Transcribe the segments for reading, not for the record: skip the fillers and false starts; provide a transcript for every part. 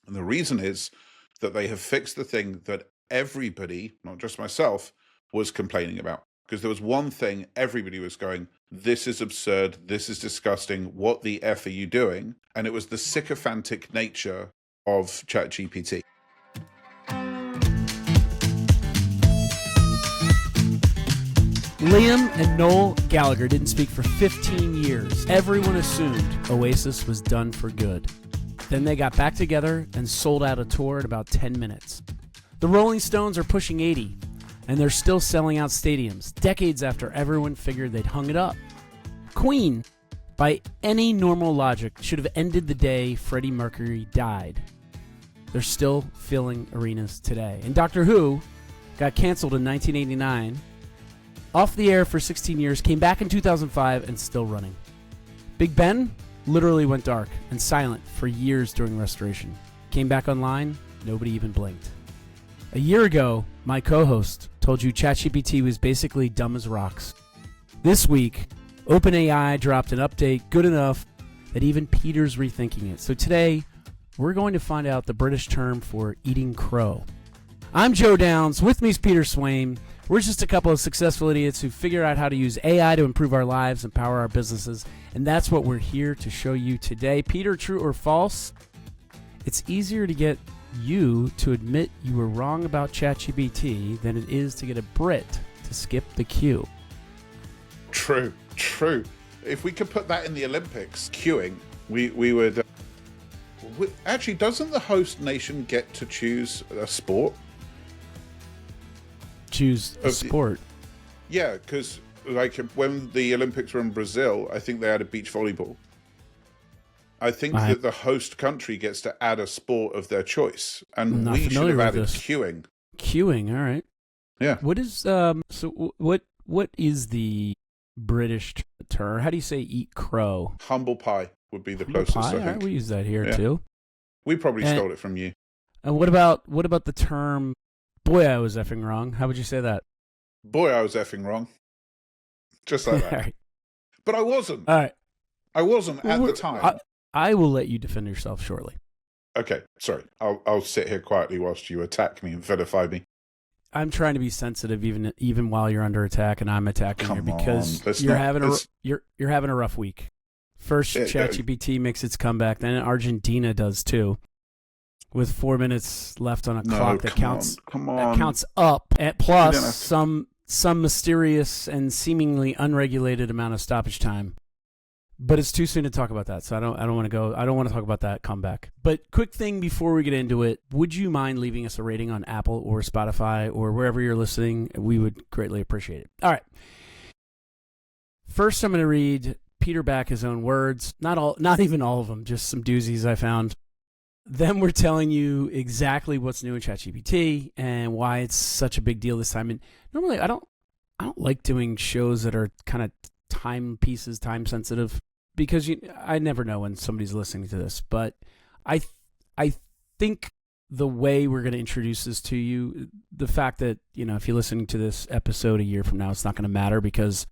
And the reason is that they have fixed the thing that everybody, not just myself, was complaining about. Because there was one thing everybody was going, this is absurd, this is disgusting, what the F are you doing? And it was the sycophantic nature of ChatGPT. Liam and Noel Gallagher didn't speak for 15 years. Everyone assumed Oasis was done for good. Then they got back together and sold out a tour in about 10 minutes. The Rolling Stones are pushing 80, and they're still selling out stadiums, decades after everyone figured they'd hung it up. Queen, by any normal logic, should have ended the day Freddie Mercury died. They're still filling arenas today. And Doctor Who got canceled in 1989, off the air for 16 years, came back in 2005, and still running. Big Ben literally went dark and silent for years during restoration. Came back online, nobody even blinked. A year ago, my co-host told you ChatGPT was basically dumb as rocks. This week, OpenAI dropped an update good enough that even Peter's rethinking it. So today, we're going to find out the British term for eating crow. I'm Joe Downs. With me is Peter Swain. We're just a couple of successful idiots who figure out how to use AI to improve our lives and power our businesses. And that's what we're here to show you today. Peter, true or false? It's easier to get you to admit you were wrong about ChatGPT than it is to get a Brit to skip the queue. True. If we could put that in the Olympics, queuing, we would... Actually, doesn't the host nation get to choose a sport? Choose a sport? Yeah, because like when the Olympics were in Brazil, I think they had a beach volleyball. I think that the host country gets to add a sport of their choice, and we should have added queuing. Queuing, all right. Yeah. What is what is the British term? How do you say eat crow? Humble pie would be the closest. I think. Right, we use that here too. We probably stole it from you. And what about the term? Boy, I was effing wrong. How would you say that? Boy, I was effing wrong. Just like that. Right. But I wasn't. All right. I wasn't at the time. I will let you defend yourself shortly. Okay, sorry. I'll sit here quietly whilst you attack me and vilify me. I'm trying to be sensitive even while you're under attack and I'm attacking you because you're having a rough week. First, ChatGPT makes its comeback, then Argentina does too. With 4 minutes left on a clock that counts up at plus some mysterious and seemingly unregulated amount of stoppage time. But it's too soon to talk about that, so I don't want to talk about that comeback. But quick thing before we get into it, would you mind leaving us a rating on Apple or Spotify or wherever you're listening? We would greatly appreciate it. All right. First, I'm going to read Peter back his own words. Not even all of them, just some doozies I found. Then we're telling you exactly what's new in ChatGPT and why it's such a big deal this time. And normally I don't like doing shows that are kind of time sensitive, because I never know when somebody's listening to this. But I think the way we're going to introduce this to you, the fact that if you're listening to this episode a year from now, it's not going to matter because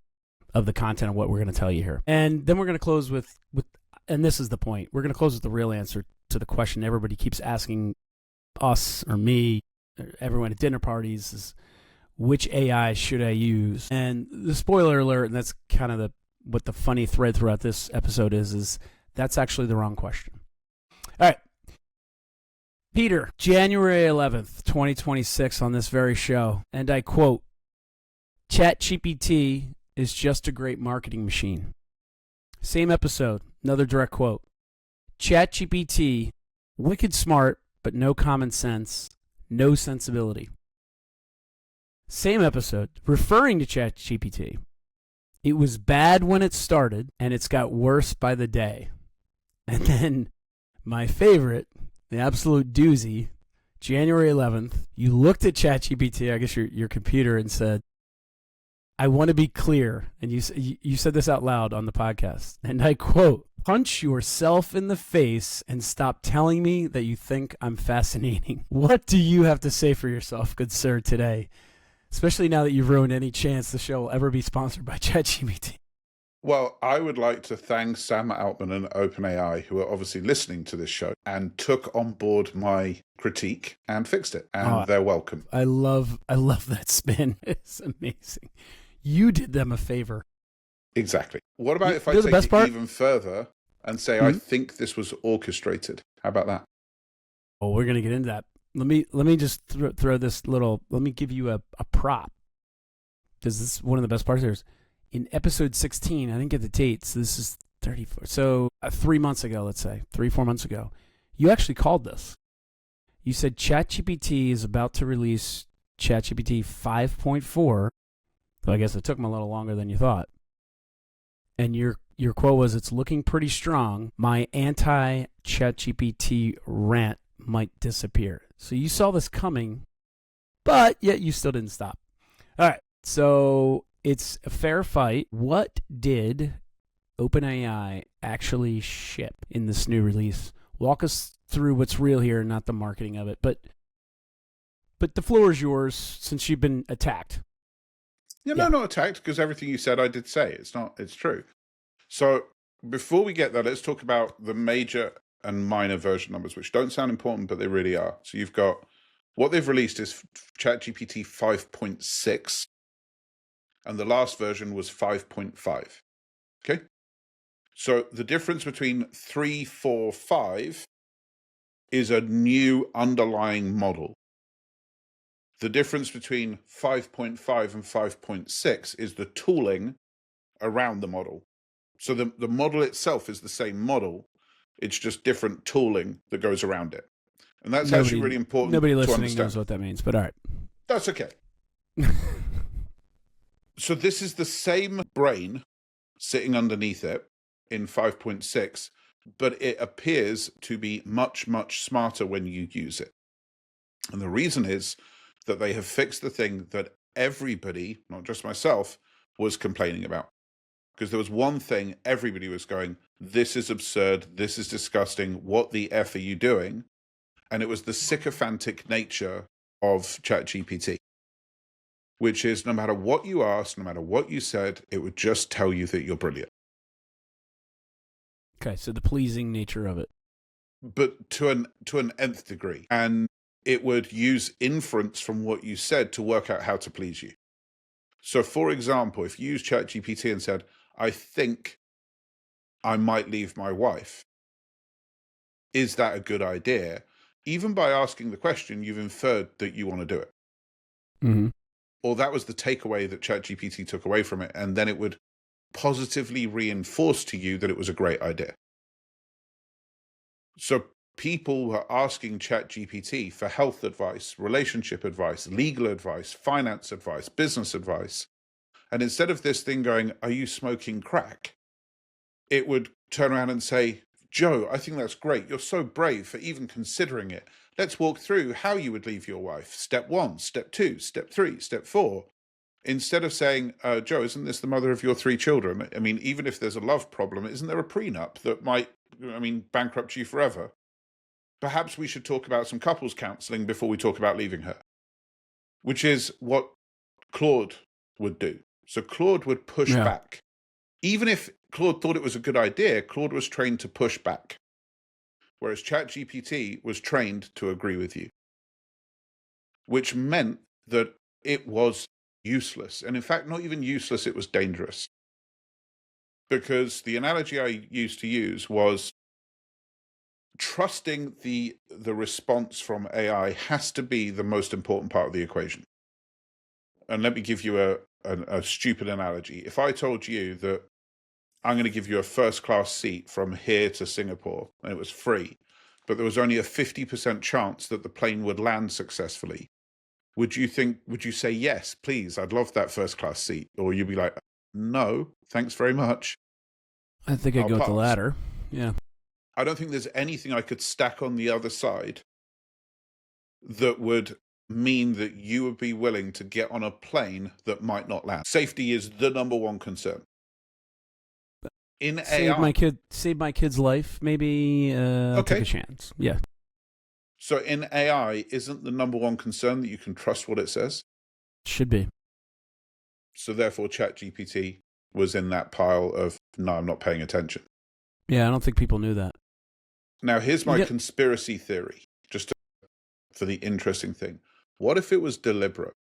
of the content of what we're going to tell you here. And then we're going to close with and this is the point. We're going to close with the real answer to the question everybody keeps asking us or me, or everyone at dinner parties, is which AI should I use? And the spoiler alert, and that's kind of what the funny thread throughout this episode is that's actually the wrong question. All right. Peter, January 11th, 2026 on this very show, and I quote, ChatGPT is just a great marketing machine. Same episode, another direct quote. ChatGPT, wicked smart, but no common sense, no sensibility. Same episode, referring to ChatGPT. It was bad when it started, and it's got worse by the day. And then my favorite, the absolute doozy, January 11th, you looked at ChatGPT, I guess your computer, and said, I want to be clear. And you said this out loud on the podcast. And I quote, punch yourself in the face and stop telling me that you think I'm fascinating. What do you have to say for yourself, good sir, today? Especially now that you've ruined any chance the show will ever be sponsored by ChatGPT. Well, I would like to thank Sam Altman and OpenAI, who are obviously listening to this show and took on board my critique and fixed it. And they're welcome. I love that spin. It's amazing. You did them a favor. Exactly. What about if I the take best it part? even further and say I think this was orchestrated? How about that? Oh, we're gonna get into that. Let me just throw this little. Let me give you a prop, because this is one of the best parts here. In episode 16, I didn't get the dates. This is 34. So 3 months ago, let's say 3-4 months ago, you actually called this. You said ChatGPT is about to release ChatGPT 5.4. So I guess it took them a little longer than you thought. And your quote was, "It's looking pretty strong. My anti-ChatGPT rant might disappear." So you saw this coming, but yet you still didn't stop. All right. So it's a fair fight. What did OpenAI actually ship in this new release? Walk us through what's real here, not the marketing of it. But the floor is yours since you've been attacked. Yeah, no, not attacked, because everything you said I did say. It's true. So before we get there, let's talk about the major and minor version numbers, which don't sound important, but they really are. So you've got what they've released is ChatGPT 5.6, and the last version was 5.5. Okay? So the difference between 3, 4, 5 is a new underlying model. The difference between 5.5 and 5.6 is the tooling around the model. So the model itself is the same model. It's just different tooling that goes around it. And that's actually really important to understand. Nobody listening knows what that means, but all right. That's okay. So this is the same brain sitting underneath it in 5.6, but it appears to be much, much smarter when you use it. And the reason is that they have fixed the thing that everybody, not just myself, was complaining about. Because there was one thing everybody was going, this is absurd, this is disgusting, what the F are you doing? And it was the sycophantic nature of ChatGPT, which is no matter what you asked, no matter what you said, it would just tell you that you're brilliant. Okay, so the pleasing nature of it. But to an nth degree. And it would use inference from what you said to work out how to please you. So, for example, if you use ChatGPT and said, I think I might leave my wife, is that a good idea? Even by asking the question, you've inferred that you want to do it. Mm-hmm. Or that was the takeaway that ChatGPT took away from it, and then it would positively reinforce to you that it was a great idea. So people were asking ChatGPT for health advice, relationship advice, legal advice, finance advice, business advice. And instead of this thing going, are you smoking crack? It would turn around and say, Joe, I think that's great. You're so brave for even considering it. Let's walk through how you would leave your wife. Step 1, step 2, step 3, step 4. Instead of saying, Joe, isn't this the mother of your 3 children? I mean, even if there's a love problem, isn't there a prenup that might, bankrupt you forever? Perhaps we should talk about some couples counseling before we talk about leaving her, which is what Claude would do. So Claude would push back. Even if Claude thought it was a good idea, Claude was trained to push back, whereas ChatGPT was trained to agree with you, which meant that it was useless. And in fact, not even useless, it was dangerous. Because the analogy I used to use was trusting the response from AI has to be the most important part of the equation. And let me give you a stupid analogy. If I told you that I'm going to give you a first-class seat from here to Singapore, and it was free, but there was only a 50% chance that the plane would land successfully, would you say, yes, please, I'd love that first-class seat? Or you'd be like, no, thanks very much. I think I'd go with the latter. Yeah. I don't think there's anything I could stack on the other side that would mean that you would be willing to get on a plane that might not land. Safety is the number one concern. In AI, save my kid's life. Maybe I'll take a chance. Yeah. So in AI, isn't the number one concern that you can trust what it says? Should be. So therefore, ChatGPT was in that pile of, no, I'm not paying attention. Yeah, I don't think people knew that. Now, here's my conspiracy theory, just for the interesting thing. What if it was deliberate?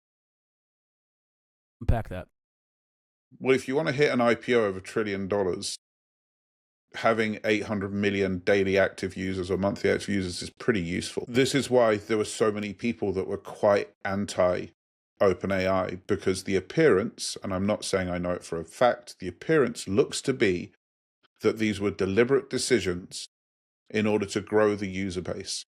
Unpack that. Well, if you want to hit an IPO of $1 trillion, having 800 million daily active users or monthly active users is pretty useful. This is why there were so many people that were quite anti OpenAI, because the appearance, and I'm not saying I know it for a fact, the appearance looks to be that these were deliberate decisions in order to grow the user base.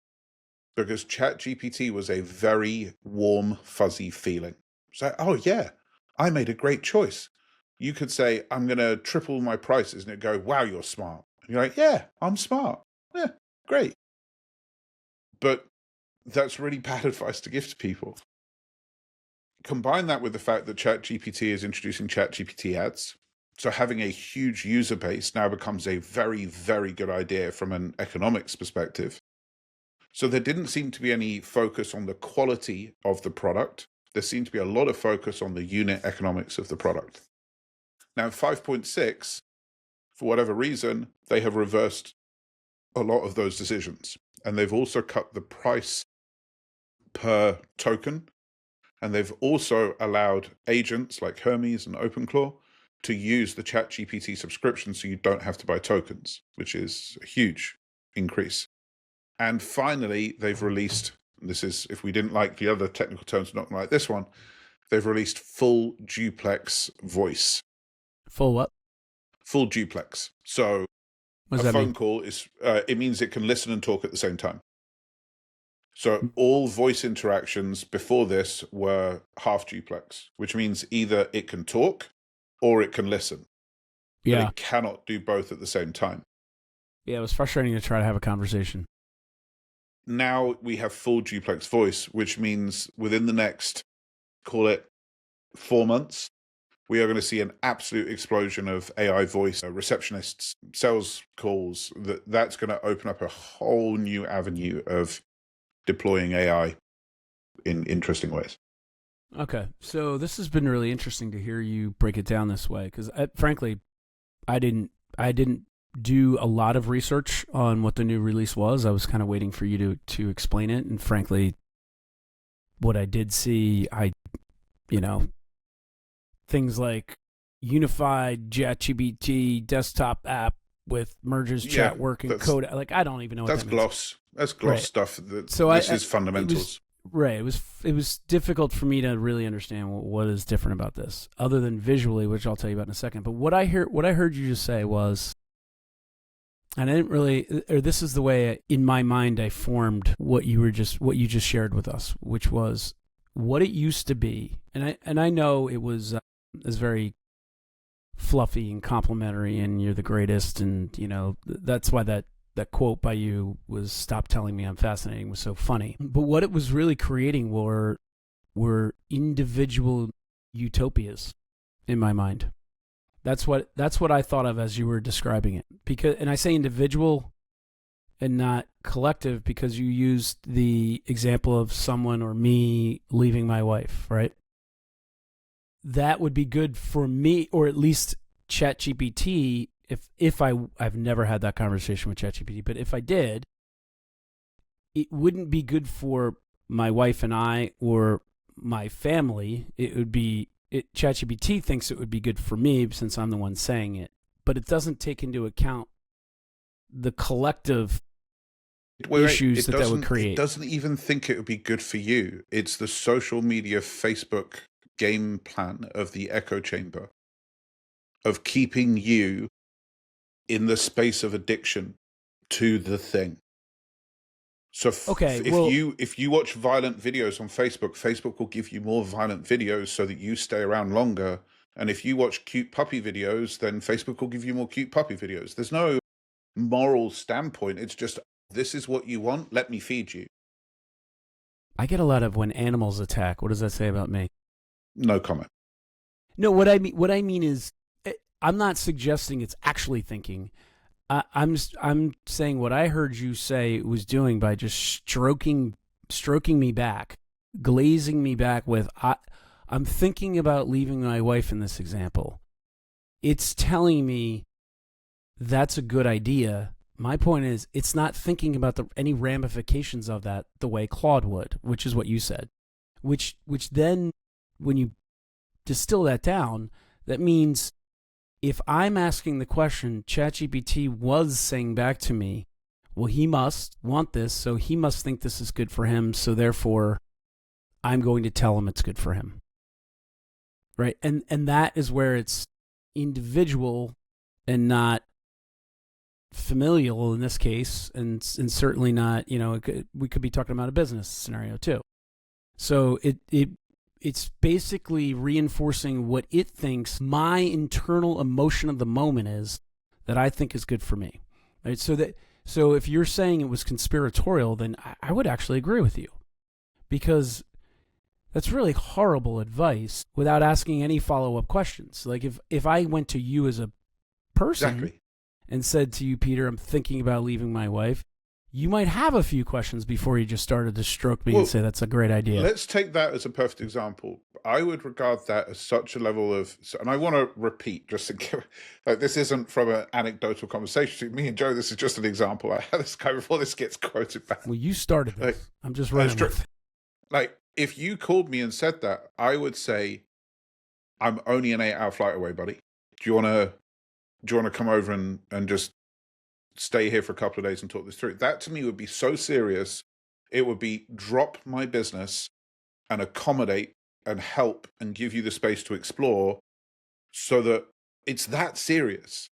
Because ChatGPT was a very warm, fuzzy feeling. It's like, oh yeah, I made a great choice. You could say, I'm going to triple my prices, and it'd go, wow, you're smart. And you're like, yeah, I'm smart. Yeah, great. But that's really bad advice to give to people. Combine that with the fact that ChatGPT is introducing ChatGPT ads. So having a huge user base now becomes a very, very good idea from an economics perspective. So there didn't seem to be any focus on the quality of the product. There seemed to be a lot of focus on the unit economics of the product. Now, in 5.6, for whatever reason, they have reversed a lot of those decisions. And they've also cut the price per token. And they've also allowed agents like Hermes and OpenClaw to use the ChatGPT subscription so you don't have to buy tokens, which is a huge increase. And finally, they've released, this is, if we didn't like the other technical terms, not like this one, they've released full duplex voice. Full what? Full duplex. So what does a that phone mean? call is, it means it can listen and talk at the same time. So all voice interactions before this were half duplex, which means either it can talk or it can listen. Yeah. But it cannot do both at the same time. Yeah, it was frustrating to try to have a conversation. Now we have full duplex voice, which means within the next, call it 4 months, we are going to see an absolute explosion of AI voice receptionists, sales calls. That's going to open up a whole new avenue of deploying AI in interesting ways. Okay, so this has been really interesting to hear you break it down this way, because frankly, I didn't do a lot of research on what the new release was. I was kind of waiting for you to explain it, and frankly, what I did see, things like unified ChatGPT desktop app with merges, chat work, and code. Like, I don't even know what that's that gloss. means. That's gloss Right. stuff. So this is fundamentals. It was difficult for me to really understand what is different about this, other than visually, which I'll tell you about in a second. But what I heard you just say was, and I didn't really, or this is the way in my mind I formed what you just shared with us, which was what it used to be, and I know it was very fluffy and complimentary, and you're the greatest, and that's why that quote by you was "Stop telling me I'm fascinating" was so funny. But what it was really creating were individual utopias in my mind. That's what I thought of as you were describing it. And I say individual and not collective because you used the example of someone or me leaving my wife, right? That would be good for me, or at least ChatGPT. If I've never had that conversation with ChatGPT, but if I did, it wouldn't be good for my wife and I or my family. ChatGPT thinks it would be good for me since I'm the one saying it, but it doesn't take into account the collective issues that would create. It doesn't even think it would be good for you. It's the social media Facebook game plan of the echo chamber of keeping you in the space of addiction to the thing. So if you watch violent videos on Facebook will give you more violent videos so that you stay around longer. And if you watch cute puppy videos, then Facebook will give you more cute puppy videos. There's no moral standpoint. It's just, this is what you want. Let me feed you. I get a lot of when animals attack. What does that say about me? No comment. No, what I mean is, I'm not suggesting it's actually thinking. I'm saying what I heard you say it was doing by just stroking me back, glazing me back with, I'm thinking about leaving my wife in this example. it's telling me that's a good idea. My point is, it's not thinking about any ramifications of that the way Claude would, which is what you said. Which then, when you distill that down, that means if I'm asking the question, ChatGPT was saying back to me, well, he must want this, so he must think this is good for him, so therefore I'm going to tell him it's good for him. Right? And that is where it's individual and not familial in this case, and certainly not, we could be talking about a business scenario too. So it's basically reinforcing what it thinks my internal emotion of the moment is that I think is good for me. Right? So if you're saying it was conspiratorial, then I would actually agree with you, because that's really horrible advice without asking any follow-up questions. Like if I went to you as a person Exactly. and said to you, Peter, I'm thinking about leaving my wife, you might have a few questions before you just started to stroke me and say that's a great idea. Let's take that as a perfect example. I would regard that as such a level of, and I want to repeat, just to give, like, this isn't from an anecdotal conversation. Me and Joe, this is just an example. I had this guy before this gets quoted back. Well, you started this. Like, I'm just running with it. Like, if you called me and said that, I would say, I'm only an 8-hour flight away, buddy. Do you want to come over and just stay here for a couple of days and talk this through? That to me would be so serious. It would be drop my business and accommodate and help and give you the space to explore, so that it's that serious.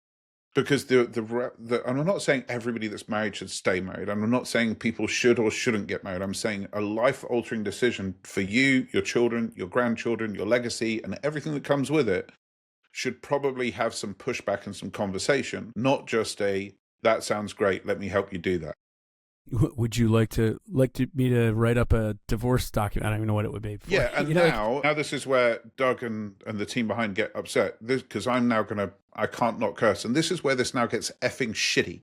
Because and I'm not saying everybody that's married should stay married. I'm not saying people should or shouldn't get married. I'm saying a life-altering decision for you, your children, your grandchildren, your legacy, and everything that comes with it should probably have some pushback and some conversation, not just that sounds great, let me help you do that. Would you like me to write up a divorce document? I don't even know what it would be. Yeah, and now this is where Doug and the team behind get upset, because I'm now I can't not curse, and this is where this now gets effing shitty.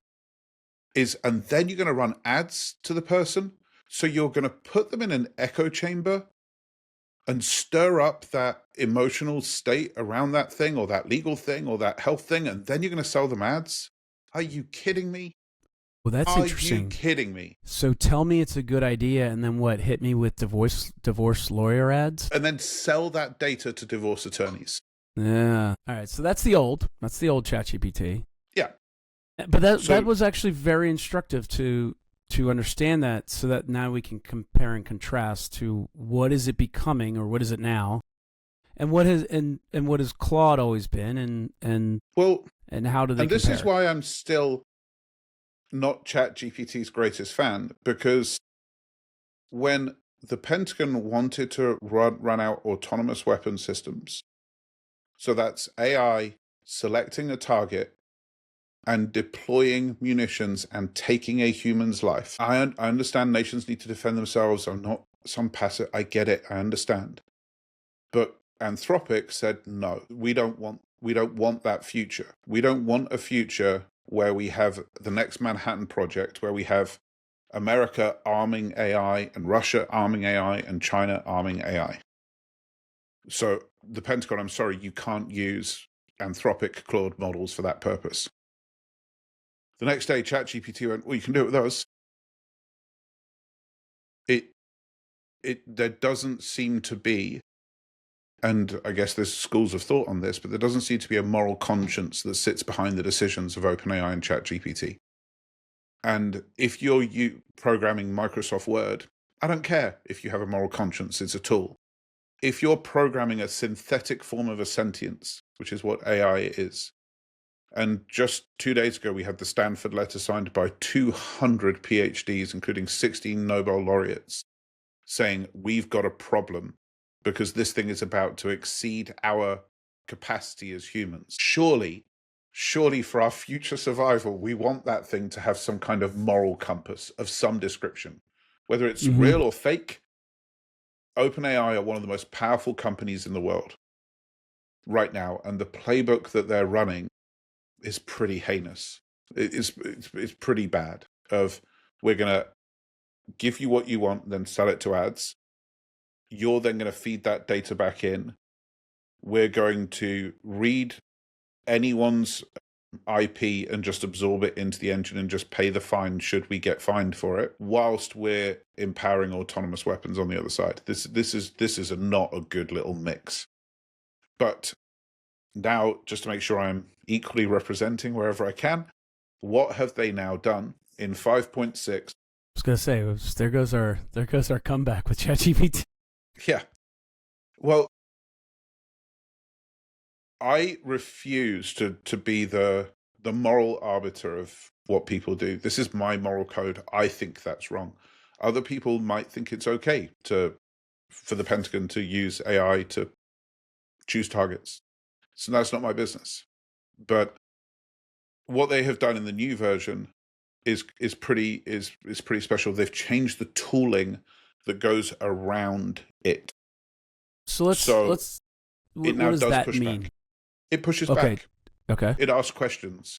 And then you're going to run ads to the person, so you're going to put them in an echo chamber and stir up that emotional state around that thing, or that legal thing, or that health thing, and then you're going to sell them ads? Are you kidding me? Well, that's interesting. Are you kidding me? So tell me it's a good idea, and then what? Hit me with divorce lawyer ads? And then sell that data to divorce attorneys. Yeah. All right. So that's the old ChatGPT. Yeah. But that was actually very instructive to understand that, so that now we can compare and contrast to what is it becoming, or what is it now, and what has Claude always been, and how do they? And this compare? is why I'm still not ChatGPT's greatest fan, because when the Pentagon wanted to run out autonomous weapon systems, so that's AI selecting a target and deploying munitions and taking a human's life. I understand nations need to defend themselves. I'm not some passive. I get it. I understand. But Anthropic said, no, we don't want that future. We don't want a future where we have the next Manhattan Project, where we have America arming AI and Russia arming AI and China arming AI. So the Pentagon, I'm sorry, you can't use Anthropic Claude models for that purpose. The next day, ChatGPT went, well, you can do it with us. There doesn't seem to be, and I guess there's schools of thought on this, but there doesn't seem to be a moral conscience that sits behind the decisions of OpenAI and ChatGPT. And if you're programming Microsoft Word, I don't care if you have a moral conscience, it's a tool. If you're programming a synthetic form of a sentience, which is what AI is, and just 2 days ago, we had the Stanford letter signed by 200 PhDs, including 16 Nobel laureates, saying we've got a problem because this thing is about to exceed our capacity as humans. Surely for our future survival, we want that thing to have some kind of moral compass of some description. Whether it's real or fake, OpenAI are one of the most powerful companies in the world right now, and the playbook that they're running is pretty heinous. It's pretty bad. We're going to give you what you want, then sell it to ads. You're then going to feed that data back in. We're going to read anyone's IP and just absorb it into the engine and just pay the fine should we get fined for it, whilst we're empowering autonomous weapons on the other side. This is not a good little mix. But now, just to make sure I'm equally representing wherever I can, what have they now done in 5.6? I was gonna say, there goes our comeback with ChatGPT. Yeah. Well, I refuse to be the moral arbiter of what people do. This is my moral code. I think that's wrong. Other people might think it's okay for the Pentagon to use AI to choose targets. So that's not my business. But what they have done in the new version is pretty special. They've changed the tooling that goes around it. So let's it now what does does that push mean? back. It pushes Okay. back. Okay. It asks questions.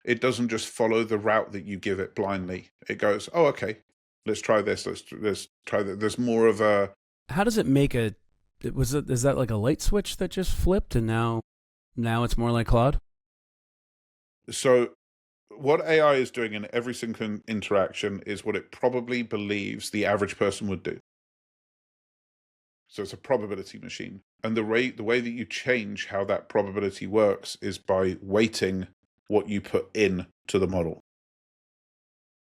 It doesn't just follow the route that you give it blindly. It goes, oh, okay, let's try this. Let's try that. There's more of a. How does it make is that like a light switch that just flipped and now it's more like Claude? So what AI is doing in every single interaction is what it probably believes the average person would do. So it's a probability machine. And the way that you change how that probability works is by weighting what you put in to the model.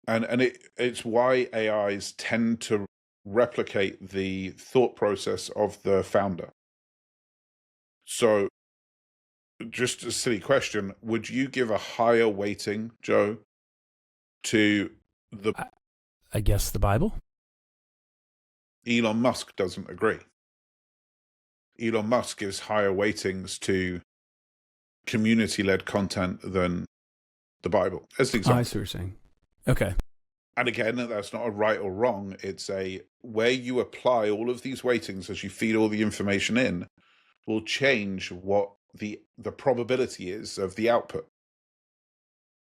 And it's why AIs tend to replicate the thought process of the founder. So just a silly question, would you give a higher weighting, Joe, to the... I guess the Bible? Elon Musk doesn't agree. Elon Musk gives higher weightings to community-led content than the Bible, as an example. I see what you're saying. Okay. And again, that's not a right or wrong. It's a where you apply all of these weightings as you feed all the information in will change what the probability is of the output.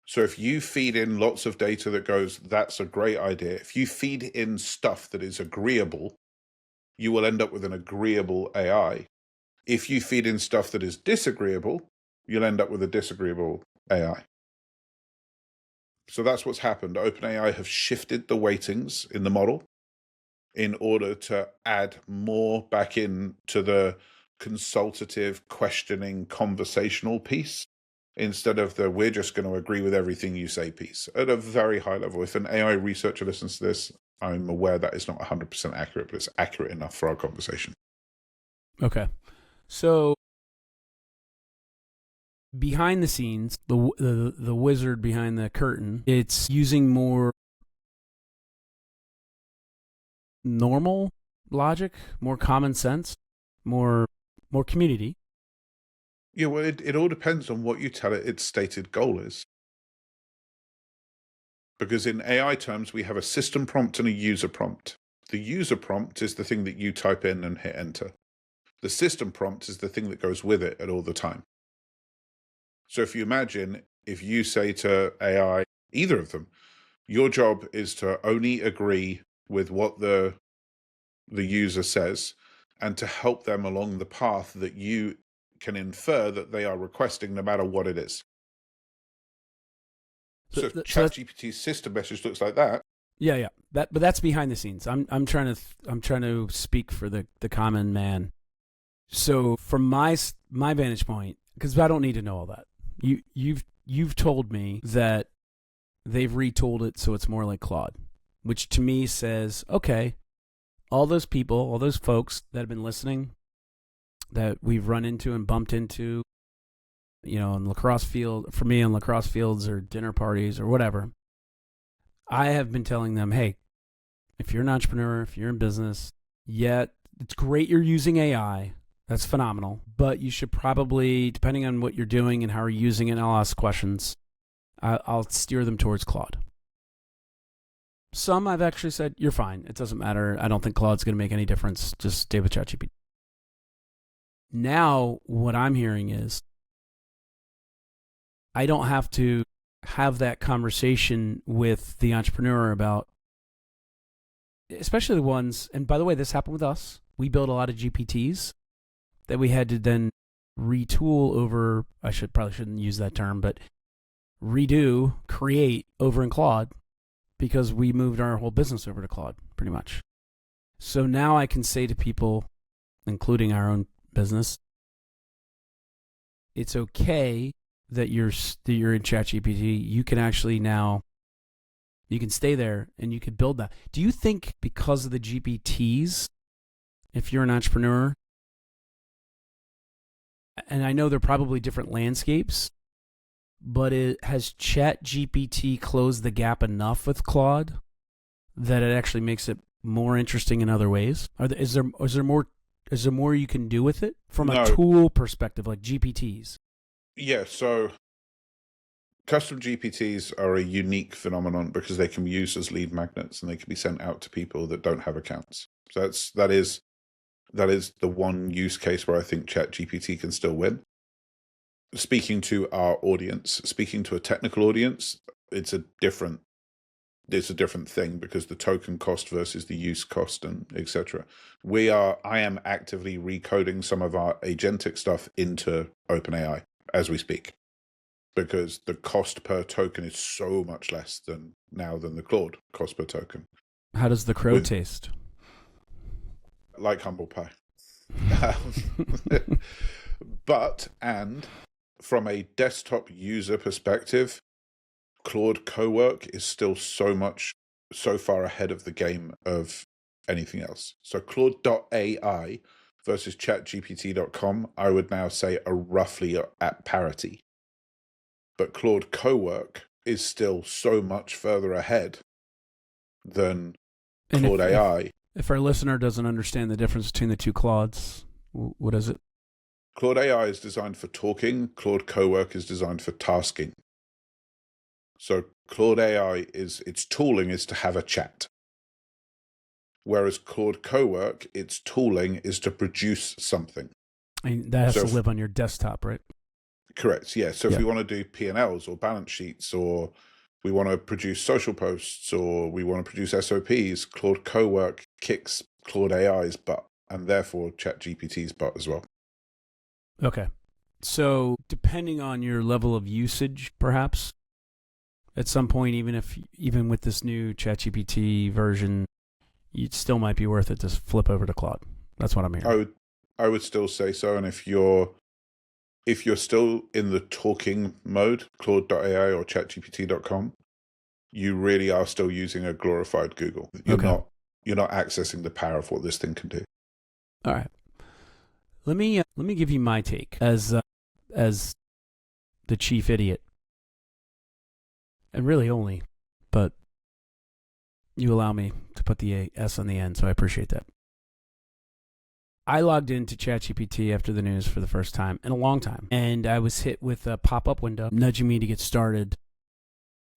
So if you feed in lots of data that goes, that's a great idea. If you feed in stuff that is agreeable, you will end up with an agreeable AI. If you feed in stuff that is disagreeable, you'll end up with a disagreeable AI. So that's what's happened. OpenAI have shifted the weightings in the model in order to add more back in to the consultative, questioning, conversational piece, instead of the we're just going to agree with everything you say piece at a very high level. If an AI researcher listens to this, I'm aware that it's not 100% accurate, but it's accurate enough for our conversation. Okay. So behind the scenes, the wizard behind the curtain, it's using more normal logic, more common sense, more community. Yeah, well, it all depends on what you tell it its stated goal is. Because in AI terms, we have a system prompt and a user prompt. The user prompt is the thing that you type in and hit enter. The system prompt is the thing that goes with it at all the time. So if you imagine, if you say to AI, either of them, your job is to only agree with what the user says and to help them along the path that you can infer that they are requesting, no matter what it is. So if ChatGPT's system message looks like that. Yeah. But that's behind the scenes. I'm trying to speak for the common man. So from my vantage point, because I don't need to know all that. You've told me that they've retooled it so it's more like Claude, which to me says, okay, all those people, all those folks that have been listening, that we've run into and bumped into, in lacrosse field, for me in lacrosse fields or dinner parties or whatever, I have been telling them, hey, if you're an entrepreneur, if you're in business, it's great you're using AI. That's phenomenal. But you should probably, depending on what you're doing and how you're using it, and I'll ask questions, I'll steer them towards Claude. Some I've actually said, you're fine. It doesn't matter. I don't think Claude's going to make any difference. Just stay with ChatGPT. Now, what I'm hearing is I don't have to have that conversation with the entrepreneur about, especially the ones, and by the way, this happened with us. We built a lot of GPTs that we had to then retool over, probably shouldn't use that term, but create over in Claude because we moved our whole business over to Claude pretty much. So now I can say to people, including our own business, it's okay that you're in ChatGPT. You can actually now, you can stay there and you can build that. Do you think because of the GPTs, if you're an entrepreneur, and I know they're probably different landscapes, but has ChatGPT closed the gap enough with Claude that it actually makes it more interesting in other ways? Is there more you can do with it from a tool perspective, like GPTs? Yeah, so custom GPTs are a unique phenomenon because they can be used as lead magnets and they can be sent out to people that don't have accounts. So that is the one use case where I think ChatGPT can still win. Speaking to our audience, speaking to a technical audience, it's a different thing because the token cost versus the use cost and etc. I am actively recoding some of our agentic stuff into OpenAI as we speak, because the cost per token is so much less than the Claude cost per token. How does the crow taste? Like humble pie. But from a desktop user perspective, Claude Cowork is still so far ahead of the game of anything else. So Claude.ai versus ChatGPT.com, I would now say are roughly at parity. But Claude Cowork is still so much further ahead than Claude AI. If our listener doesn't understand the difference between the two Claudes, what is it? Claude AI is designed for talking. Claude Cowork is designed for tasking. So Claude AI its tooling is to have a chat. Whereas Claude Cowork, its tooling is to produce something. And that has to live on your desktop, right? Correct, yeah. So if we want to do P&Ls or balance sheets, or we want to produce social posts, or we want to produce SOPs, Claude Cowork kicks Claude AI's butt, and therefore ChatGPT's butt as well. Okay. So depending on your level of usage, perhaps, at some point, even with this new ChatGPT version, it still might be worth it to flip over to Claude. That's what I'm hearing. I would still say so. And if you're still in the talking mode, Claude.ai or ChatGPT.com, you really are still using a glorified Google. You're not accessing the power of what this thing can do. All right. Let me give you my take as the chief idiot, and really only, but you allow me to put the S on the end, so I appreciate that. I logged into ChatGPT after the news for the first time in a long time, and I was hit with a pop-up window nudging me to get started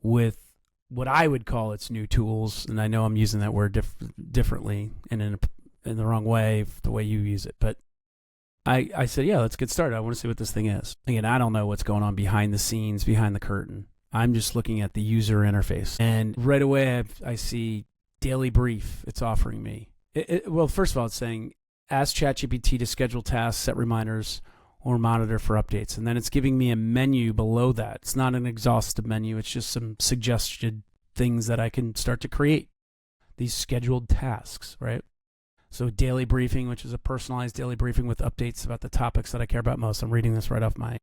with what I would call its new tools, and I know I'm using that word differently and in the wrong way, the way you use it, but I said, yeah, let's get started. I want to see what this thing is. Again, I don't know what's going on behind the scenes, behind the curtain. I'm just looking at the user interface. And right away, I see daily brief it's offering me. Well, first of all, it's saying, ask ChatGPT to schedule tasks, set reminders, or monitor for updates. And then it's giving me a menu below that. It's not an exhaustive menu. It's just some suggested things that I can start to create. These scheduled tasks, right? So daily briefing, which is a personalized daily briefing with updates about the topics that I care about most. I'm reading this right off my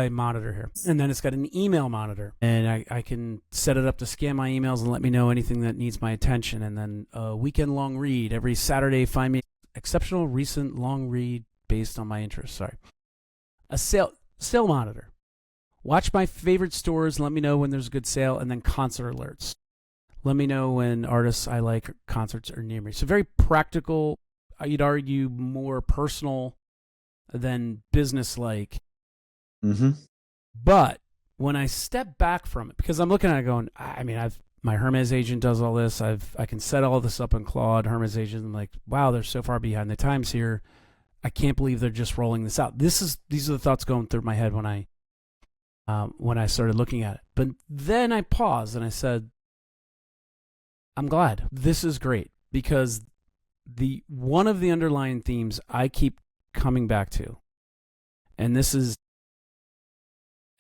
monitor here. And then it's got an email monitor. And I can set it up to scan my emails and let me know anything that needs my attention. And then a weekend long read. Every Saturday, find me exceptional recent long read based on my interests. Sorry. A sale monitor. Watch my favorite stores. Let me know when there's a good sale. And then concert alerts. Let me know when artists I like concerts are near me. So very practical. You'd argue more personal than business-like. Mm-hmm. But when I step back from it, because I'm looking at it going, my Hermes agent does all this. I can set all this up in Claude. Hermes agent, I'm like, wow, they're so far behind the times here. I can't believe they're just rolling this out. These are the thoughts going through my head when I started looking at it. But then I paused and I said, I'm glad. This is great because one of the underlying themes I keep coming back to And this is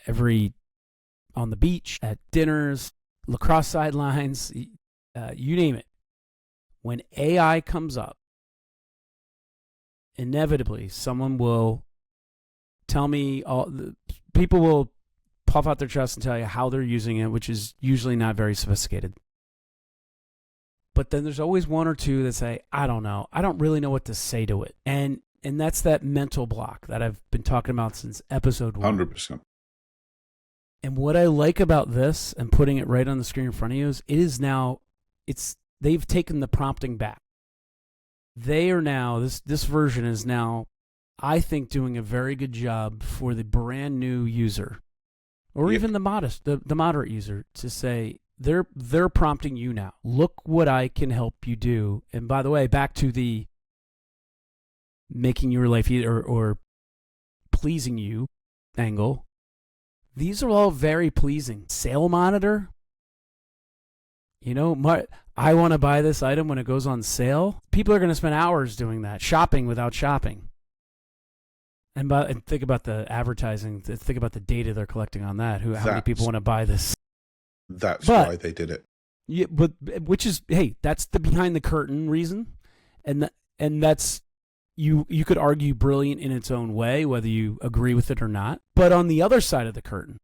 on the beach, at dinners, lacrosse sidelines, you name it. When AI comes up, inevitably someone will tell me, people will puff out their chest and tell you how they're using it, which is usually not very sophisticated. But then there's always one or two that say, I don't know. I don't really know what to say to it. And that's that mental block that I've been talking about since episode 1. 100%. And what I like about this and putting it right on the screen in front of you is they've taken the prompting back. They are now, this version is now, I think, doing a very good job for the brand new user, or even the moderate user, to say, they're prompting you now. Look what I can help you do. And by the way, back to the making your life easier or pleasing you angle. These are all very pleasing. Sale monitor. I want to buy this item when it goes on sale. People are going to spend hours doing that, shopping without shopping. And think about the advertising. Think about the data they're collecting on that. How many people want to buy this? That's why they did it. Yeah, but which is, hey, that's the behind the curtain reason, and that's you could argue brilliant in its own way, whether you agree with it or not. But on the other side of the curtain,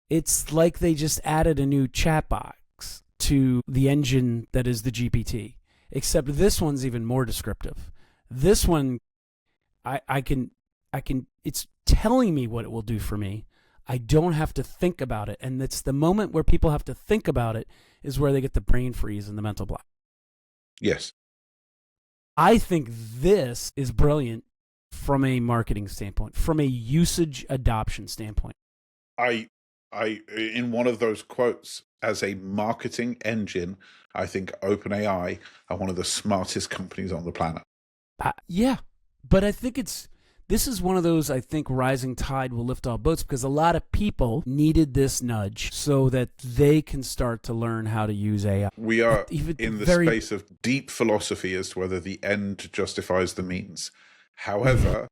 it's like they just added a new chat box to the engine that is the GPT. Except this one's even more descriptive. This one, I can. It's telling me what it will do for me. I don't have to think about it. And it's the moment where people have to think about it is where they get the brain freeze and the mental block. Yes. I think this is brilliant from a marketing standpoint, from a usage adoption standpoint. I in one of those quotes, as a marketing engine, I think OpenAI are one of the smartest companies on the planet. Yeah, but I think this is one of those, I think, rising tide will lift all boats, because a lot of people needed this nudge so that they can start to learn how to use AI. We are in the space of deep philosophy as to whether the end justifies the means. However,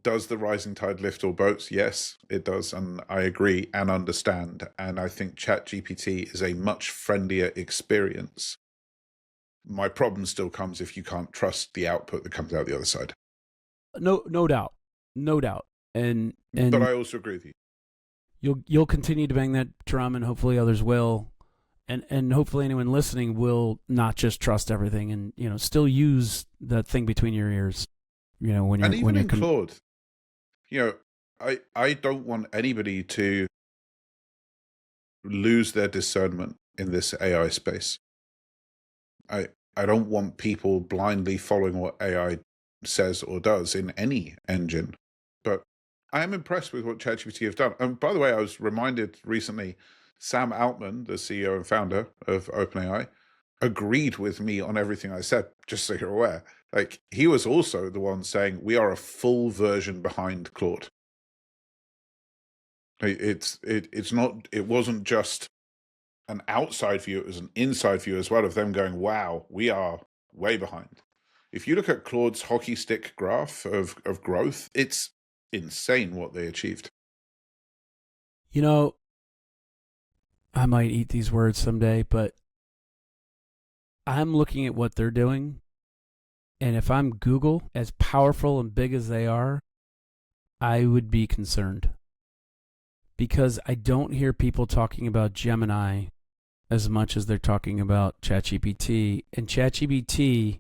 does the rising tide lift all boats? Yes, it does. And I agree and understand. And I think ChatGPT is a much friendlier experience. My problem still comes if you can't trust the output that comes out the other side. No doubt. And but I also agree with you. You'll continue to bang that drum, and hopefully others will, and hopefully anyone listening will not just trust everything, and still use that thing between your ears. When you're in Claude, I don't want anybody to lose their discernment in this AI space. I don't want people blindly following what AI says or does in any engine. But I am impressed with what ChatGPT have done. And by the way, I was reminded recently, Sam Altman, the CEO and founder of OpenAI, agreed with me on everything I said, just so you're aware. Like, he was also the one saying, we are a full version behind Claude. It wasn't just an outside view, it was an inside view as well, of them going, wow, we are way behind. If you look at Claude's hockey stick graph of growth, it's insane what they achieved. I might eat these words someday, but I'm looking at what they're doing, and if I'm Google, as powerful and big as they are, I would be concerned. Because I don't hear people talking about Gemini as much as they're talking about ChatGPT. And ChatGPT,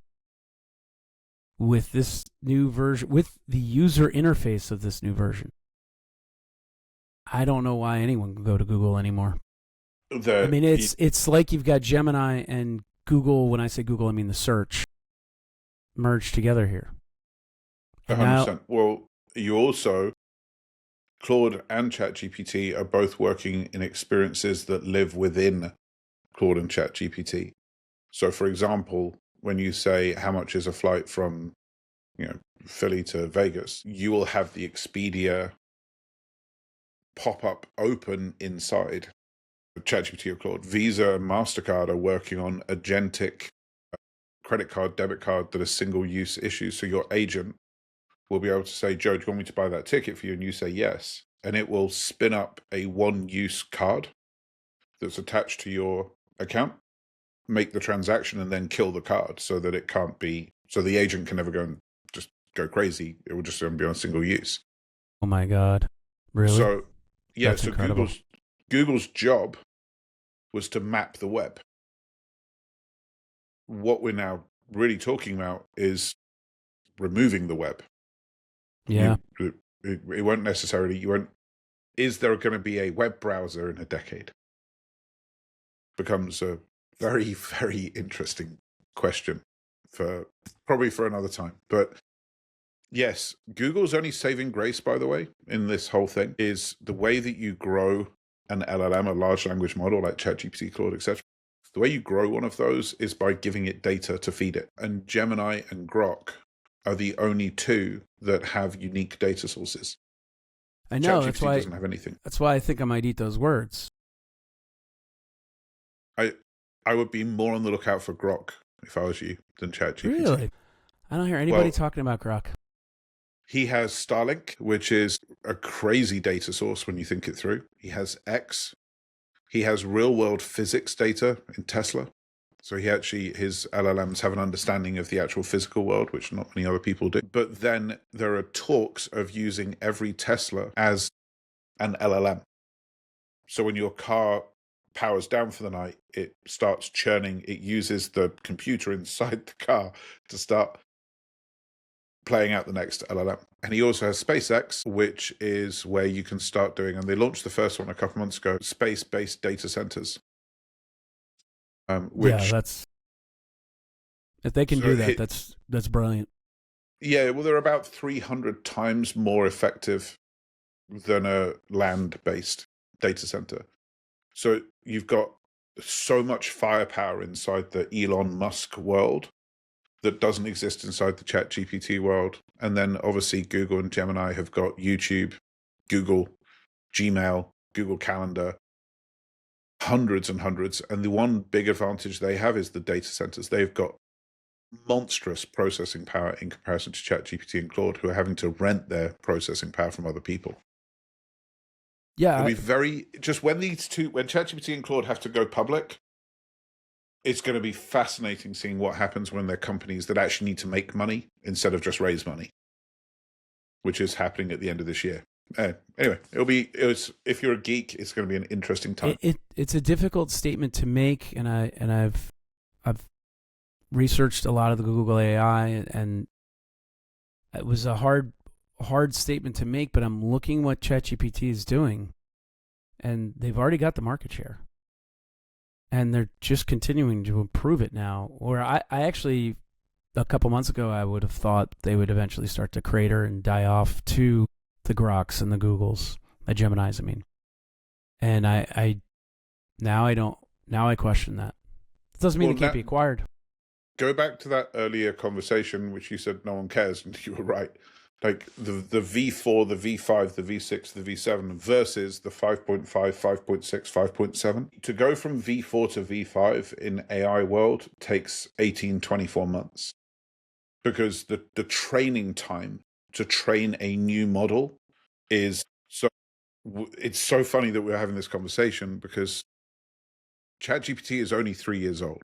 with this new version, with the user interface of this new version, I don't know why anyone can go to Google anymore. It's like you've got Gemini and Google. When I say Google, I mean the search merged together here. 100%. Well, you also, Claude and ChatGPT are both working in experiences that live within Claude and ChatGPT. So, for example, when you say how much is a flight from, Philly to Vegas, you will have the Expedia pop-up open inside ChatGPT or Claude. Visa and MasterCard are working on agentic credit card, debit card that are single-use issues. So your agent will be able to say, Joe, do you want me to buy that ticket for you? And you say yes. And it will spin up a one-use card that's attached to your account, make the transaction, and then kill the card so that it can't be, so the agent can never go and just go crazy. It will just be on single use. Oh my God. Really? So, yeah, That's so incredible. Google's job was to map the web. What we're now really talking about is removing the web. Yeah. It won't necessarily, is there going to be a web browser in a decade? Becomes a very, very interesting question probably for another time. But yes, Google's only saving grace, by the way, in this whole thing is the way that you grow an LLM, a large language model like ChatGPT, Claude, etc. The way you grow one of those is by giving it data to feed it. And Gemini and Grok are the only two that have unique data sources. I know. ChatGPT doesn't have anything. That's why I think I might eat those words. I would be more on the lookout for Grok if I was you than ChatGPT. Really? I don't hear anybody talking about Grok. He has Starlink, which is a crazy data source when you think it through. He has X. He has real-world physics data in Tesla. So his LLMs have an understanding of the actual physical world, which not many other people do. But then there are talks of using every Tesla as an LLM. So when your car powers down for the night, it starts churning. It uses the computer inside the car to start playing out the next LLM. And he also has SpaceX, which is where you can start doing, and they launched the first one a couple months ago, space-based data centers. If they can do that, that's brilliant. Yeah, well, they're about 300 times more effective than a land-based data center. So you've got so much firepower inside the Elon Musk world that doesn't exist inside the ChatGPT world. And then obviously Google and Gemini have got YouTube, Google, Gmail, Google Calendar, hundreds and hundreds. And the one big advantage they have is the data centers. They've got monstrous processing power in comparison to ChatGPT and Claude, who are having to rent their processing power from other people. Yeah. It'll be when ChatGPT and Claude have to go public, it's going to be fascinating seeing what happens when they're companies that actually need to make money instead of just raise money, which is happening at the end of this year. Anyway, if you're a geek, it's going to be an interesting time. It's a difficult statement to make, and I've researched a lot of the Google AI, and it was a hard statement to make. But I'm looking what ChatGPT is doing, and they've already got the market share. And they're just continuing to improve it now. Where I actually, a couple months ago, I would have thought they would eventually start to crater and die off to the Groks and the Googles, the Geminis, I mean. And now I question that. It doesn't mean it can't be acquired. Go back to that earlier conversation, which you said no one cares, and you were right. Like the V4, the V5, the V6, the V7 versus the 5.5, 5.6, 5.7. To go from V4 to V5 in AI world takes 18, 24 months. Because the training time to train a new model is so... It's so funny that we're having this conversation because ChatGPT is only 3 years old.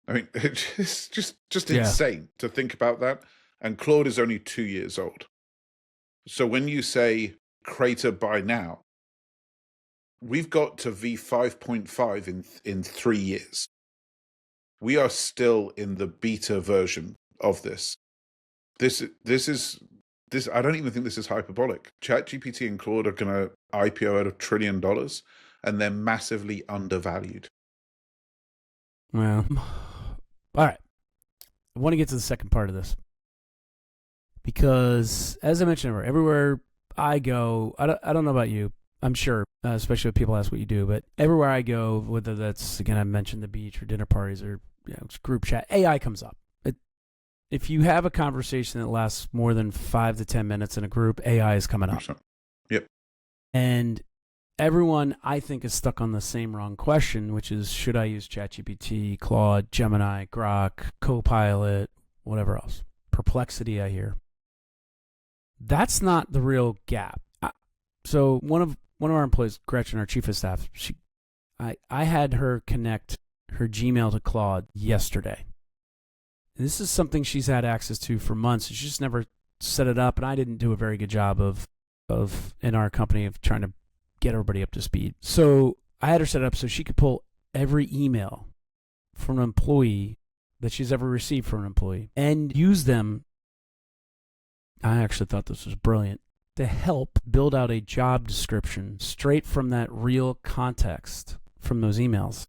I mean, it's just insane to think about that. And Claude is only 2 years old. So when you say crater by now, we've got to V5.5 in 3 years. We are still in the beta version of this. This I don't even think this is hyperbolic. ChatGPT and Claude are going to IPO at $1 trillion, and they're massively undervalued. Well, all right. I want to get to the second part of this. Because, as I mentioned, everywhere I go, I don't know about you, I'm sure, especially when people ask what you do, but everywhere I go, whether that's, again, I mentioned the beach or dinner parties or group chat, AI comes up. If you have a conversation that lasts more than 5 to 10 minutes in a group, AI is coming up. Yep. And everyone, I think, is stuck on the same wrong question, which is, should I use ChatGPT, Claude, Gemini, Grok, Copilot, whatever else? perplexity I hear. That's not the real gap. So one of our employees, Gretchen, our chief of staff, I had her connect her Gmail to Claude yesterday. And this is something she's had access to for months. She just never set it up, and I didn't do a very good job of in our company of trying to get everybody up to speed. So I had her set it up so she could pull every email from an employee that she's ever received from an employee and use them. I actually thought this was brilliant, to help build out a job description straight from that real context from those emails,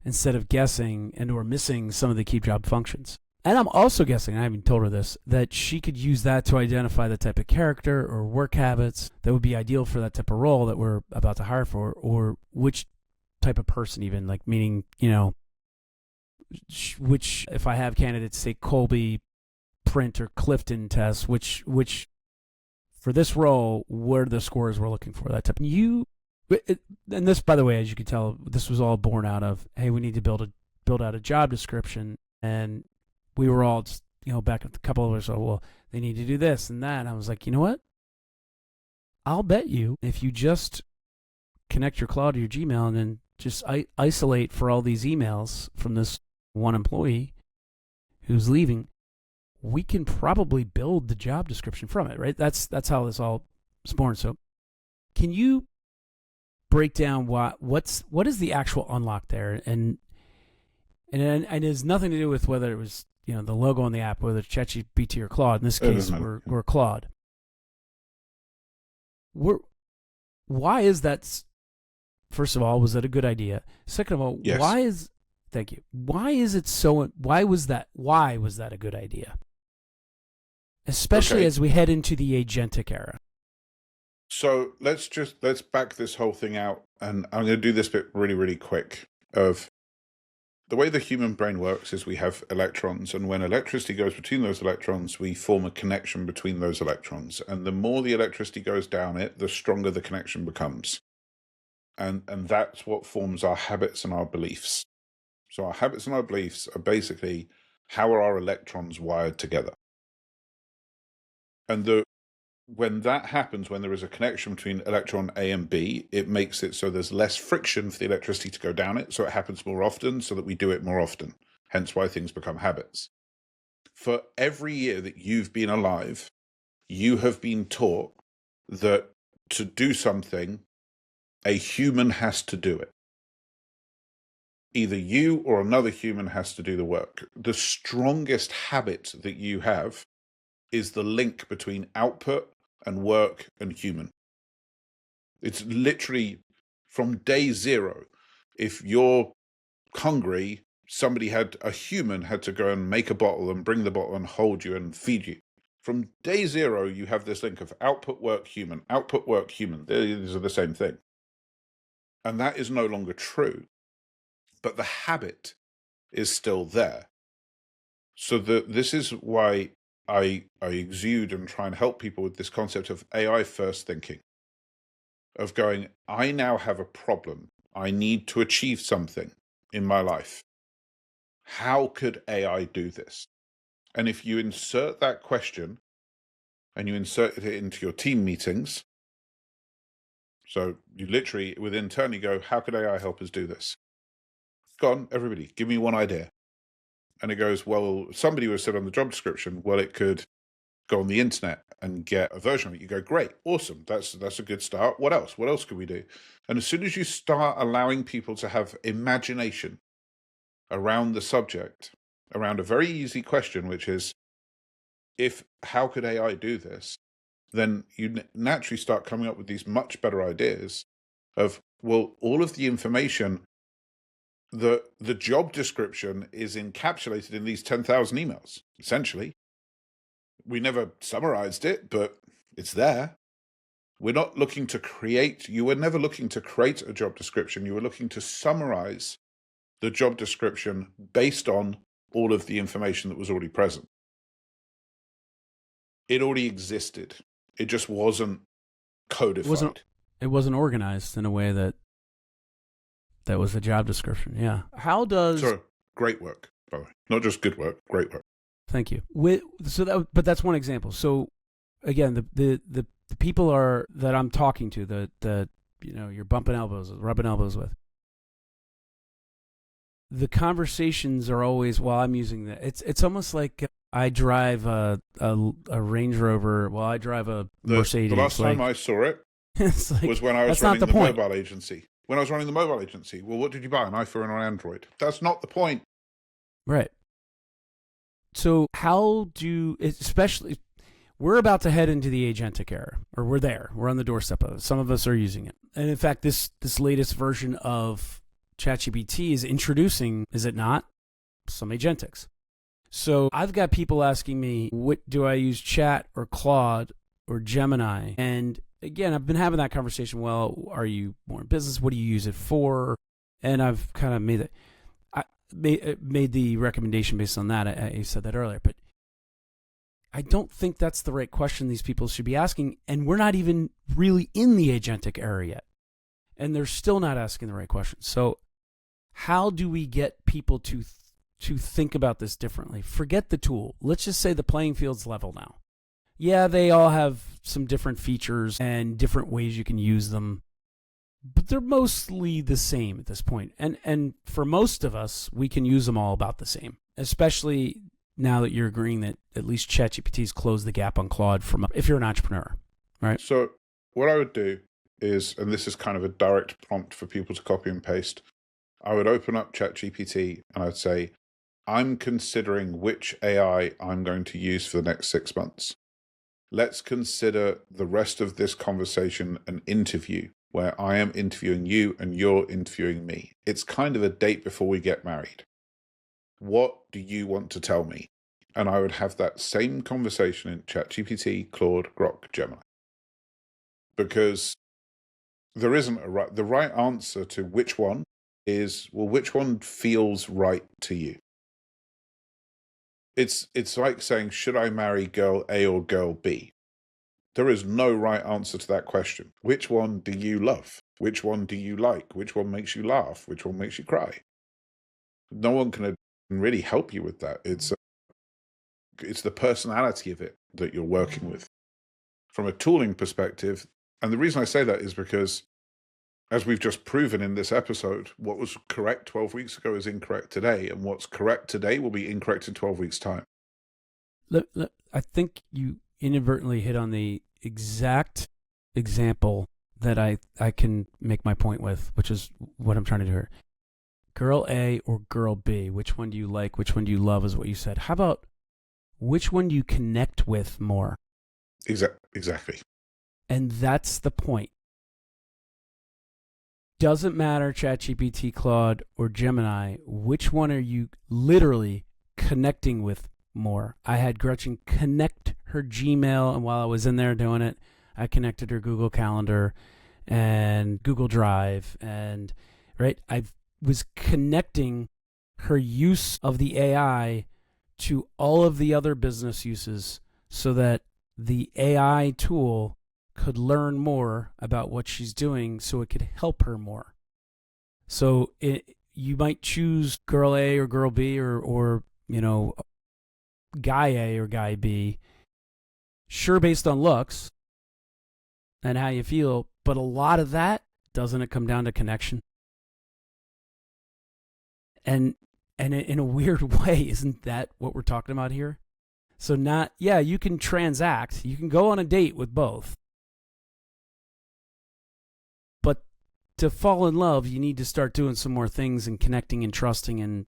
instead of guessing and or missing some of the key job functions. And I'm also guessing, I haven't told her this, that she could use that to identify the type of character or work habits that would be ideal for that type of role that we're about to hire for, or which type of person even, like meaning, which, if I have candidates, say Colby, Print, or Clifton tests, which for this role, what are the scores we're looking for, that type. And this, by the way, as you can tell, this was all born out of, hey, we need to build out a job description, and we were all just, back a couple of us, well, they need to do this and that. And I was like, you know what? I'll bet you if you just connect your Claude to your Gmail and then just isolate for all these emails from this one employee who's leaving, we can probably build the job description from it, right? That's how this all is born. So can you break down what is the actual unlock there? And it has nothing to do with whether it was, the logo on the app, whether it's ChatGPT or Claude. In this case, we're Claude. Why is that? First of all, was that a good idea? Second of all, yes. Thank you. Why is it so? Why was that a good idea? Especially as we head into the agentic era. So let's back this whole thing out, and I'm going to do this bit really, really quick. Of the way the human brain works is we have electrons, and when electricity goes between those electrons, we form a connection between those electrons. And the more the electricity goes down it, the stronger the connection becomes. And that's what forms our habits and our beliefs. So our habits and our beliefs are basically how are our electrons wired together. And when that happens, when there is a connection between electron A and B, it makes it so there's less friction for the electricity to go down it, so it happens more often, so that we do it more often. Hence why things become habits. For every year that you've been alive, you have been taught that to do something, a human has to do it. Either you or another human has to do the work. The strongest habit that you have is the link between output and work and human. It's literally from day zero. If you're hungry, a human had to go and make a bottle and bring the bottle and hold you and feed you. From day zero, you have this link of output, work, human, output, work, human. These are the same thing. And that is no longer true. But the habit is still there. So this is why I exude and try and help people with this concept of AI first thinking, of going, I now have a problem. I need to achieve something in my life. How could AI do this? And if you insert that question and you insert it into your team meetings, so you literally within turn, you go, how could AI help us do this? Go on, everybody, give me one idea. And it goes, well, somebody was said on the job description, well, it could go on the internet and get a version of it. You go, great, awesome. That's a good start. What else? What else could we do? And as soon as you start allowing people to have imagination around the subject, around a very easy question, which is, how could AI do this? Then you naturally start coming up with these much better ideas of, well, all of the information, the job description is encapsulated in these 10,000 emails, essentially. We never summarized it, but it's there. We're not looking to create, you were never looking to create a job description. You were looking to summarize the job description based on all of the information that was already present. It already existed. It just wasn't codified. It wasn't organized in a way that was a job description. Yeah. How does... So, great work, by the way. Not just good work, great work. Thank you. But that's one example. So again, the people that I'm talking to, the you're rubbing elbows with. The conversations are always, well, I'm using that. It's almost like I drive a Range Rover. Well, I drive a Mercedes. The last time I saw it was when I was running the mobile agency. When I was running the mobile agency. Well, what did you buy? An iPhone or an Android? That's not the point. Right. So especially, we're about to head into the agentic era, or we're there. We're on the doorstep of it. Some of us are using it. And in fact, this latest version of ChatGPT is introducing, is it not, some agentics. So I've got people asking me, what do I use, Chat or Claude or Gemini? And again, I've been having that conversation. Well, are you more in business? What do you use it for? And I've kind of made the recommendation based on that. I said that earlier, but I don't think that's the right question these people should be asking. And we're not even really in the agentic era yet. And they're still not asking the right questions. So how do we get people to think about this differently? Forget the tool. Let's just say the playing field's level now. Yeah, they all have some different features and different ways you can use them, but they're mostly the same at this point. And for most of us, we can use them all about the same, especially now that you're agreeing that at least ChatGPT's closed the gap on Claude if you're an entrepreneur, right? So what I would do is, and this is kind of a direct prompt for people to copy and paste, I would open up ChatGPT and I'd say, I'm considering which AI I'm going to use for the next 6 months. Let's consider the rest of this conversation an interview where I am interviewing you and you're interviewing me. It's kind of a date before we get married. What do you want to tell me? And I would have that same conversation in ChatGPT, Claude, Grok, Gemini. Because there isn't the right answer to which one is, well, which one feels right to you? It's like saying, should I marry girl A or girl B? There is no right answer to that question. Which one do you love? Which one do you like? Which one makes you laugh? Which one makes you cry? No one can really help you with that. It's the personality of it that you're working with. From a tooling perspective, and the reason I say that is because, as we've just proven in this episode, what was correct 12 weeks ago is incorrect today, and what's correct today will be incorrect in 12 weeks' time. I think you inadvertently hit on the exact example that I can make my point with, which is what I'm trying to do here. Girl A or girl B, which one do you like? Which one do you love is what you said. How about which one do you connect with more? Exactly. And that's the point. Doesn't matter, ChatGPT, Claude, or Gemini, which one are you literally connecting with more? I had Gretchen connect her Gmail, and while I was in there doing it, I connected her Google Calendar and Google Drive, and I was connecting her use of the AI to all of the other business uses so that the AI tool could learn more about what she's doing so it could help her more. So you might choose girl A or girl B or guy A or guy B, sure, based on looks and how you feel, but a lot of that, doesn't it come down to connection? And in a weird way, isn't that what we're talking about here? So you can transact, you can go on a date with both, but to fall in love, you need to start doing some more things and connecting and trusting and,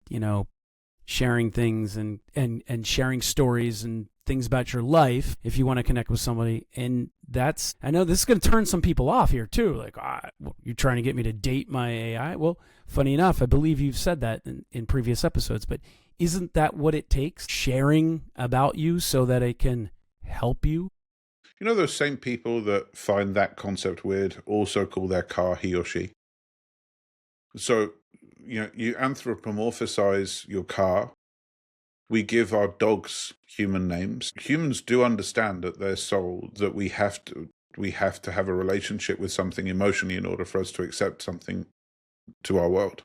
sharing things and sharing stories and things about your life if you want to connect with somebody. And I know this is going to turn some people off here too. Like, you're trying to get me to date my AI. Well, funny enough, I believe you've said that in previous episodes, but isn't that what it takes? Sharing about you so that it can help you? You know, those same people that find that concept weird also call their car he or she. So, you anthropomorphize your car. We give our dogs human names. Humans do understand at their soul that we have to have a relationship with something emotionally in order for us to accept something to our world.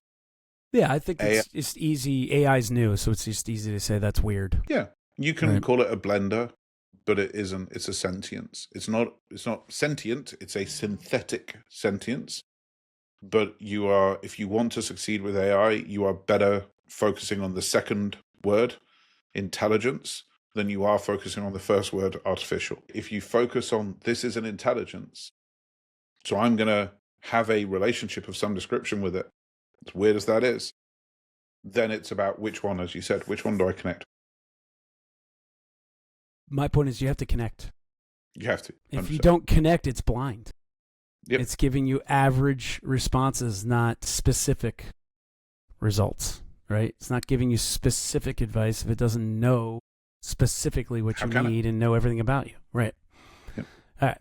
Yeah, I think it's just easy. AI's new, so it's just easy to say that's weird. Yeah. You can Right. call it a blender, but it isn't. It's a sentience. It's not sentient. It's a synthetic sentience. But if you want to succeed with AI, you are better focusing on the second word, intelligence, than you are focusing on the first word, artificial. If you focus on this is an intelligence, so I'm going to have a relationship of some description with it, as weird as that is, then it's about which one, as you said, which one do I connect? My point is you have to connect. You have to. 100%. If you don't connect, it's blind. Yep. It's giving you average responses, not specific results, right? It's not giving you specific advice if it doesn't know specifically what you need and know everything about you, right? Yep. All right.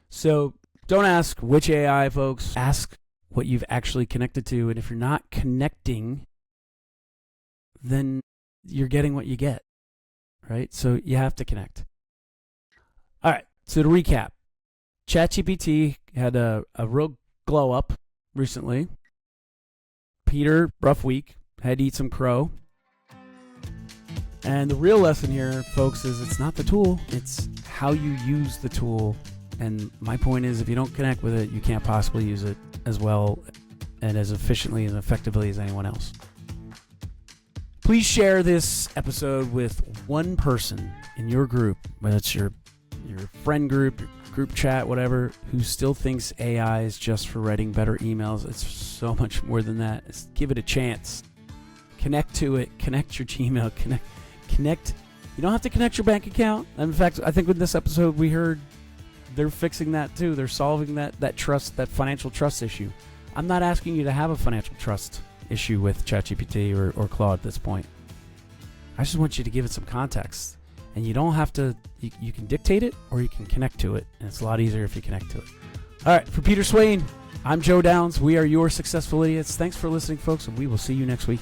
So don't ask which AI, folks. Ask what you've actually connected to. And if you're not connecting, then you're getting what you get, right? So you have to connect. All right. So to recap, ChatGPT had a real glow up recently. Peter, rough week, had to eat some crow. And the real lesson here, folks, is it's not the tool, it's how you use the tool. And my point is, if you don't connect with it, you can't possibly use it as well and as efficiently and effectively as anyone else. Please share this episode with one person in your group, whether it's your friend group, your group chat, whatever, who still thinks AI is just for writing better emails. It's so much more than that. Give it a chance. Connect to it. Connect your Gmail. Connect. You don't have to connect your bank account. In fact, I think with this episode we heard they're fixing that too. They're solving that trust, that financial trust issue. I'm not asking you to have a financial trust issue with ChatGPT or Claude at this point. I just want you to give it some context. And you don't have to, you can dictate it or you can connect to it. And it's a lot easier if you connect to it. All right, for Peter Swain, I'm Joe Downs. We are your successful idiots. Thanks for listening, folks, and we will see you next week.